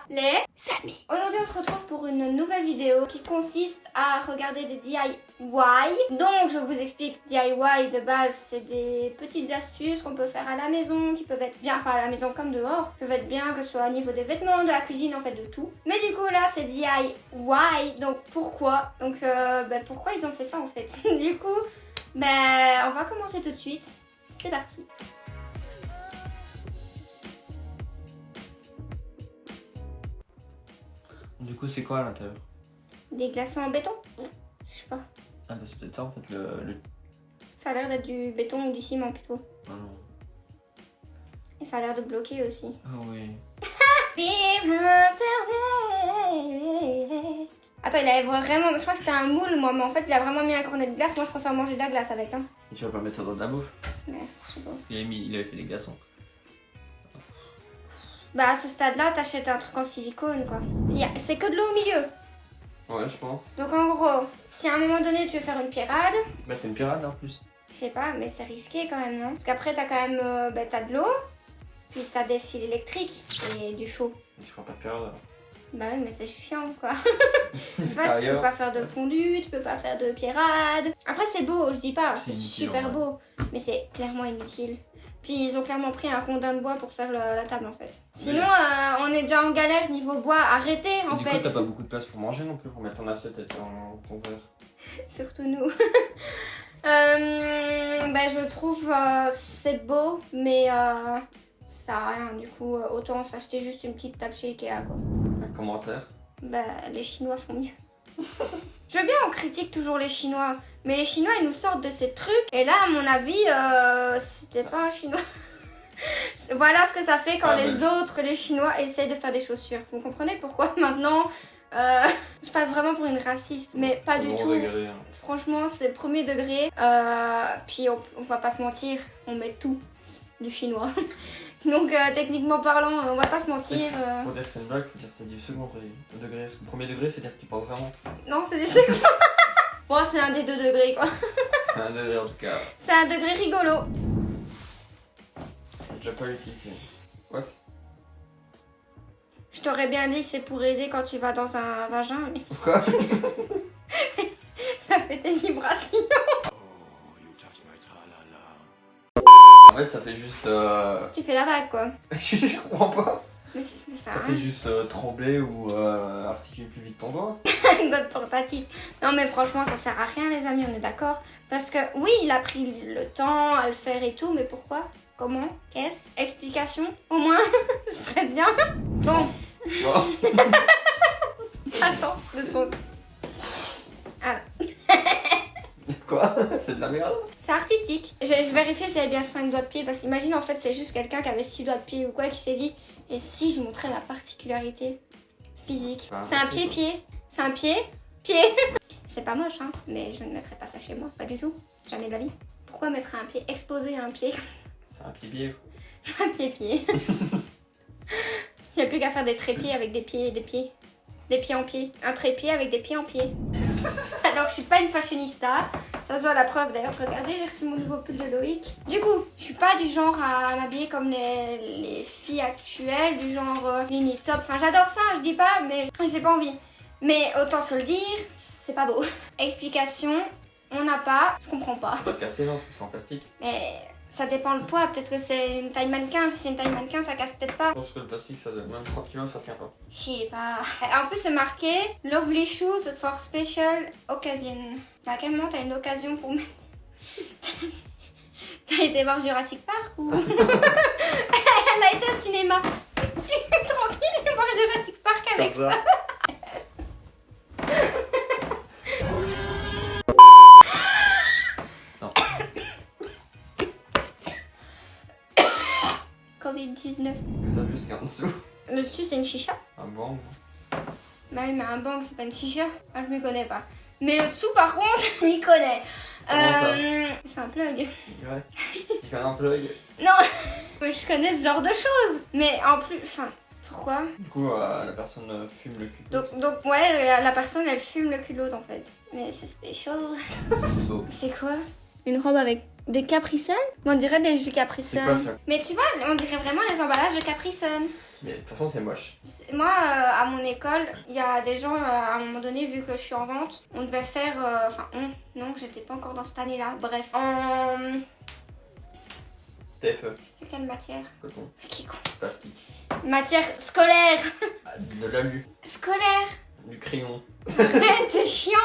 les amis. Aujourd'hui on se retrouve pour une nouvelle vidéo qui consiste à regarder des DIY. Donc je vous explique, DIY de base c'est des petites astuces qu'on peut faire à la maison, qui peuvent être bien, enfin à la maison comme dehors, peuvent être bien que ce soit au niveau des vêtements, de la cuisine, en fait de tout. Mais du coup là c'est DIY, donc pourquoi? Donc pourquoi ils ont fait ça en fait? Du coup, on va commencer tout de suite, c'est parti. Du coup, c'est quoi à l'intérieur? Des glaçons en béton? Je sais pas. Ah bah c'est peut-être ça en fait le... Ça a l'air d'être du béton ou du ciment plutôt. Ah non. Et ça a l'air de bloquer aussi. Ah oui. Vive Internet. Attends, il avait vraiment... Je crois que c'était un moule moi, mais en fait il a vraiment mis un cornet de glace. Moi je préfère manger de la glace avec. Hein. Et tu vas pas mettre ça dans de la bouffe? Ouais, je sais pas. Il avait fait des glaçons. Bah à ce stade-là, t'achètes un truc en silicone quoi. C'est que de l'eau au milieu. Ouais, je pense. Donc en gros, si à un moment donné tu veux faire une pirade... Bah c'est une pirate en plus. Je sais pas, mais c'est risqué quand même, non? Parce qu'après t'as quand même... t'as de l'eau, puis t'as des fils électriques et du chaud. Tu feras pas de pirate alors. Bah oui, mais c'est chiant quoi. Tu vois, tu peux pas faire de fondu, tu peux pas faire de pirade. Après c'est beau, je dis pas, c'est super beau, mais c'est clairement inutile. Puis ils ont clairement pris un rondin de bois pour faire la table en fait. Sinon on est déjà en galère niveau bois, arrêtez en fait. Du coup t'as pas beaucoup de place pour manger non plus, pour mettre ton assiette et ton verre. Surtout nous. Je trouve c'est beau, mais ça sert à rien. Du coup autant s'acheter juste une petite table chez Ikea quoi. Un commentaire? Les Chinois font mieux. Je veux bien, on critique toujours les Chinois, mais les Chinois ils nous sortent de ces trucs, et là à mon avis c'était pas un Chinois. Voilà ce que ça fait quand les Chinois essayent de faire des chaussures. Vous comprenez pourquoi maintenant je passe vraiment pour une raciste, mais pas du tout. Degré, hein. Franchement c'est premier degré, puis on va pas se mentir, on met tout du chinois. Donc techniquement parlant, on va pas se mentir. Pour dire que c'est une blague, faut dire que c'est du second degré. Parce que le premier degré, c'est-à-dire que tu penses vraiment. Non, c'est du second. Bon, c'est un des 2 degrés quoi. C'est un degré en tout cas. C'est un degré rigolo. C'est déjà pas utilisé. What? Je t'aurais bien dit que c'est pour aider quand tu vas dans un vagin, mais Quoi? ça fait des vibrations. En fait, ça fait juste. Tu fais la vague quoi. Je comprends pas. Mais c'est ça. Ça fait juste trembler ou articuler plus vite ton doigt. Une bonne portative. Non mais franchement ça sert à rien les amis, on est d'accord. Parce que oui il a pris le temps à le faire et tout, mais pourquoi? Comment? Qu'est-ce? Explication au moins? Ce serait bien. Bon. Attends 2 secondes. Ah. Quoi? C'est de la merde? C'est artistique. Je vérifiais si elle avait bien 5 doigts de pied, parce qu'imagine en fait c'est juste quelqu'un qui avait 6 doigts de pied ou quoi qui s'est dit et si je montrais ma particularité physique. C'est un pied-pied. C'est un pied-pied. C'est pas moche hein, mais je ne mettrais pas ça chez moi, pas du tout. Jamais de la vie. Pourquoi mettre un pied, exposer un pied? C'est un pied-pied. C'est un pied-pied. Il n'y a plus qu'à faire des trépieds avec des pieds et des pieds. Des pieds en pied. Un trépied avec des pieds en pied. Alors je suis pas une fashionista. Ça se voit à la preuve d'ailleurs. Regardez, j'ai reçu mon nouveau pull de Loïc. Du coup, je suis pas du genre à m'habiller comme les filles actuelles. Du genre mini top. Enfin j'adore ça, je dis pas, mais j'ai pas envie. Mais autant se le dire, c'est pas beau. Explication, on n'a pas. Je comprends pas. C'est pas cassé non, parce que c'est en plastique. Mais ça dépend le poids. Peut-être que c'est une taille mannequin. Si c'est une taille mannequin, ça casse peut-être pas. Je pense que le plastique, ça donne même 30 kg, ça tient pas. Je sais pas. En plus, c'est marqué Lovely shoes for special occasion. Bah, à quel moment t'as une occasion pour mettre. T'as été voir Jurassic Park ou. Elle a été au cinéma. Tranquille, elle voir Jurassic Park avec ça. Non. Covid-19. C'est ça juste qu'en dessous. Le dessus, c'est une chicha. Un bang. Bah oui, mais un bang, c'est pas une chicha. Ah, je m'y connais pas. Mais le dessous, par contre, je m'y connais. Comment ça? C'est un plug. Ouais. Tu fais un plug. Non, je connais ce genre de choses. Mais en plus, enfin, pourquoi? Du coup, la personne fume le cul. Donc ouais, la personne, elle fume le cul de l'autre en fait. Mais c'est spécial. Oh. C'est quoi? Une robe avec des Capri Sun? On dirait des jus Capri C'est Sun. quoi ça? Mais tu vois, on dirait vraiment les emballages de Capri Sun. Mais de toute façon, c'est moche. Moi, à mon école, il y a des gens, à un moment donné, vu que je suis en vente, on devait faire... non, j'étais pas encore dans cette année-là. Bref, en... TFE, C'était quelle matière? coton, Qui con. plastique, Matière scolaire. de l'alu, Scolaire. du crayon, Arrête, c'est chiant.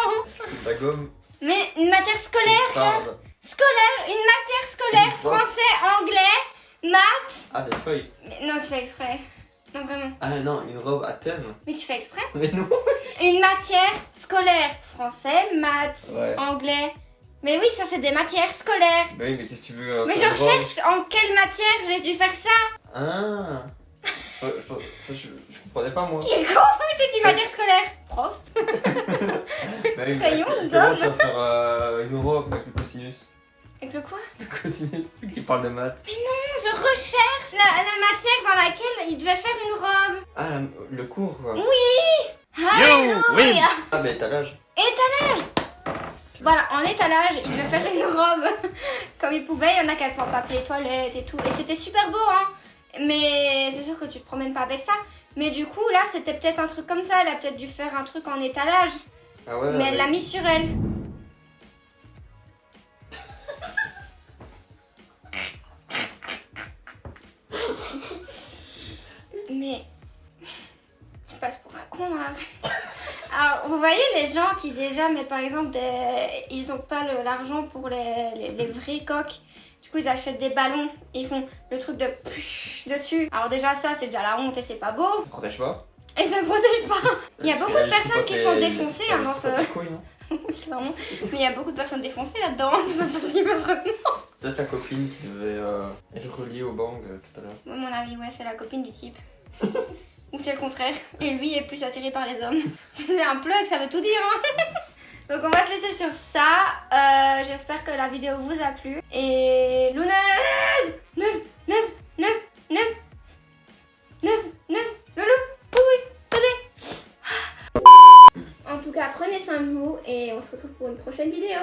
de la gomme, Mais une matière scolaire, une farde. scolaire, une matière scolaire, Une farde. français, anglais, maths. Ah, des feuilles. Mais non, tu fais exprès. Non, vraiment. Ah non, une robe à thème. Mais tu fais exprès. Mais non. Une matière scolaire, français, maths, Ouais. anglais. Mais oui, ça c'est des matières scolaires. Bah oui, mais qu'est-ce que tu veux Mais je faire une robe? recherche en quelle matière j'ai dû faire ça. Ah. Je comprenais pas moi. Il est con, c'est une matière scolaire. Prof. Bah oui, Crayon, mais gomme. comment tu vas faire une robe avec le cosinus? Avec le quoi? Le cosinus, celui qui parle de maths. Je recherche la matière dans laquelle il devait faire une robe. Ah, le cours quoi. Alléluia. Ah, mais étalage. Voilà, en étalage, il devait faire une robe comme il pouvait. Il y en a qui avaient fait en papier toilette et tout. Et c'était super beau, hein. Mais c'est sûr que tu te promènes pas avec ça. Mais du coup, là, c'était peut-être un truc comme ça. Elle a peut-être dû faire un truc en étalage. Ah ouais, Mais elle l'a mis sur elle. Mais tu passes pour un con dans la rue. Alors, vous voyez les gens qui déjà mettent par exemple ils ont pas l'argent pour les vrais coques. Du coup, ils achètent des ballons et ils font le truc de push dessus. Alors déjà ça, c'est déjà la honte et c'est pas beau. Ça protège pas. Et ça ne protège pas. Il y a beaucoup de personnes qui sont défoncées hein, dans ce... Oui, clairement. Mais il y a beaucoup de personnes défoncées là-dedans. C'est pas possible autrement. C'est peut-être ta copine qui devait être reliée au bang tout à l'heure. À mon avis, ouais, c'est la copine du type. Ou c'est le contraire. Et lui est plus attiré par les hommes. C'est un plug, ça veut tout dire. Hein. Donc on va se laisser sur ça. J'espère que la vidéo vous a plu. Et Louneuse, loulou, oui, bébé. En tout cas, prenez soin de vous et on se retrouve pour une prochaine vidéo.